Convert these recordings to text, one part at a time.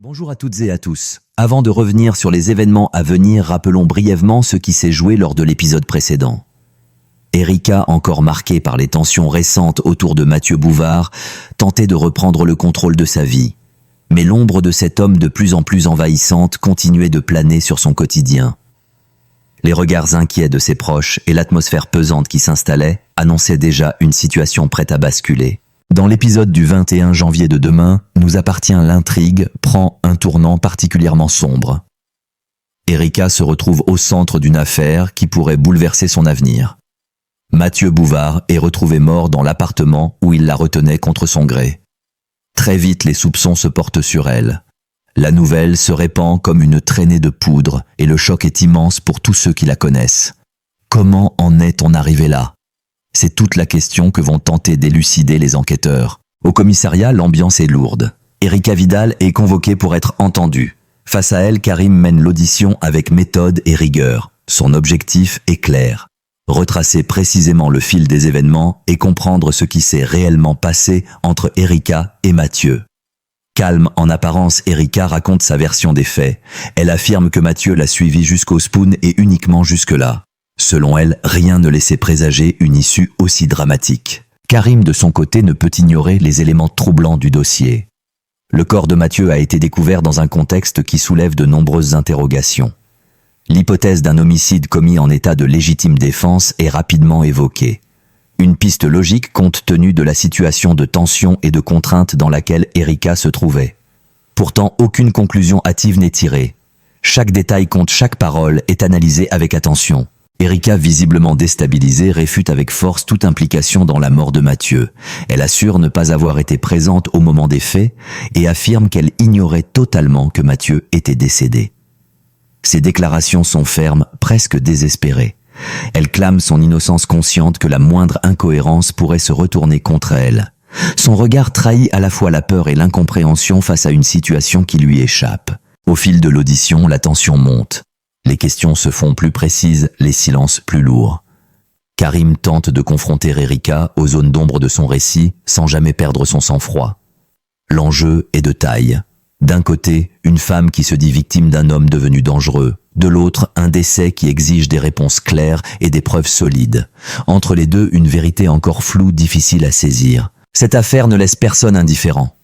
Bonjour à toutes et à tous. Avant de revenir sur les événements à venir, rappelons brièvement ce qui s'est joué lors de l'épisode précédent. Erika, encore marquée par les tensions récentes autour de Mathieu Bouvard, tentait de reprendre le contrôle de sa vie. Mais l'ombre de cet homme de plus en plus envahissante continuait de planer sur son quotidien. Les regards inquiets de ses proches et l'atmosphère pesante qui s'installait annonçaient déjà une situation prête à basculer. Dans l'épisode du 21 janvier de demain, Nous appartient l'intrigue prend un tournant particulièrement sombre. Erika se retrouve au centre d'une affaire qui pourrait bouleverser son avenir. Mathieu Bouvard est retrouvé mort dans l'appartement où il la retenait contre son gré. Très vite, les soupçons se portent sur elle. La nouvelle se répand comme une traînée de poudre et le choc est immense pour tous ceux qui la connaissent. Comment en est-on arrivé là ? C'est toute la question que vont tenter d'élucider les enquêteurs. Au commissariat, l'ambiance est lourde. Erika Vidal est convoquée pour être entendue. Face à elle, Karim mène l'audition avec méthode et rigueur. Son objectif est clair. Retracer précisément le fil des événements et comprendre ce qui s'est réellement passé entre Erika et Mathieu. Calme en apparence, Erika raconte sa version des faits. Elle affirme que Mathieu l'a suivie jusqu'au Spoon et uniquement jusque-là. Selon elle, rien ne laissait présager une issue aussi dramatique. Karim, de son côté, ne peut ignorer les éléments troublants du dossier. Le corps de Mathieu a été découvert dans un contexte qui soulève de nombreuses interrogations. L'hypothèse d'un homicide commis en état de légitime défense est rapidement évoquée. Une piste logique compte tenu de la situation de tension et de contrainte dans laquelle Erika se trouvait. Pourtant, aucune conclusion hâtive n'est tirée. Chaque détail compte, chaque parole est analysée avec attention. Erika, visiblement déstabilisée, réfute avec force toute implication dans la mort de Mathieu. Elle assure ne pas avoir été présente au moment des faits et affirme qu'elle ignorait totalement que Mathieu était décédé. Ses déclarations sont fermes, presque désespérées. Elle clame son innocence consciente que la moindre incohérence pourrait se retourner contre elle. Son regard trahit à la fois la peur et l'incompréhension face à une situation qui lui échappe. Au fil de l'audition, la tension monte. Les questions se font plus précises, les silences plus lourds. Karim tente de confronter Erika aux zones d'ombre de son récit sans jamais perdre son sang-froid. L'enjeu est de taille. D'un côté, une femme qui se dit victime d'un homme devenu dangereux. De l'autre, un décès qui exige des réponses claires et des preuves solides. Entre les deux, une vérité encore floue, difficile à saisir. Cette affaire ne laisse personne indifférent.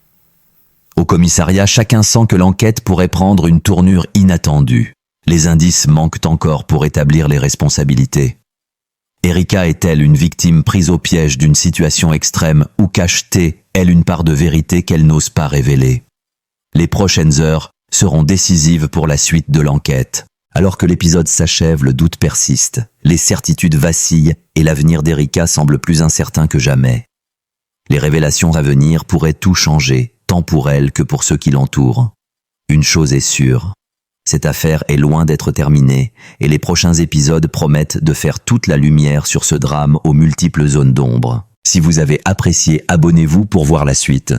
Au commissariat, chacun sent que l'enquête pourrait prendre une tournure inattendue. Les indices manquent encore pour établir les responsabilités. Erika est-elle une victime prise au piège d'une situation extrême ou cache-t-elle une part de vérité qu'elle n'ose pas révéler ? Les prochaines heures seront décisives pour la suite de l'enquête. Alors que l'épisode s'achève, le doute persiste, les certitudes vacillent et l'avenir d'Erika semble plus incertain que jamais. Les révélations à venir pourraient tout changer, tant pour elle que pour ceux qui l'entourent. Une chose est sûre. Cette affaire est loin d'être terminée et les prochains épisodes promettent de faire toute la lumière sur ce drame aux multiples zones d'ombre. Si vous avez apprécié, abonnez-vous pour voir la suite.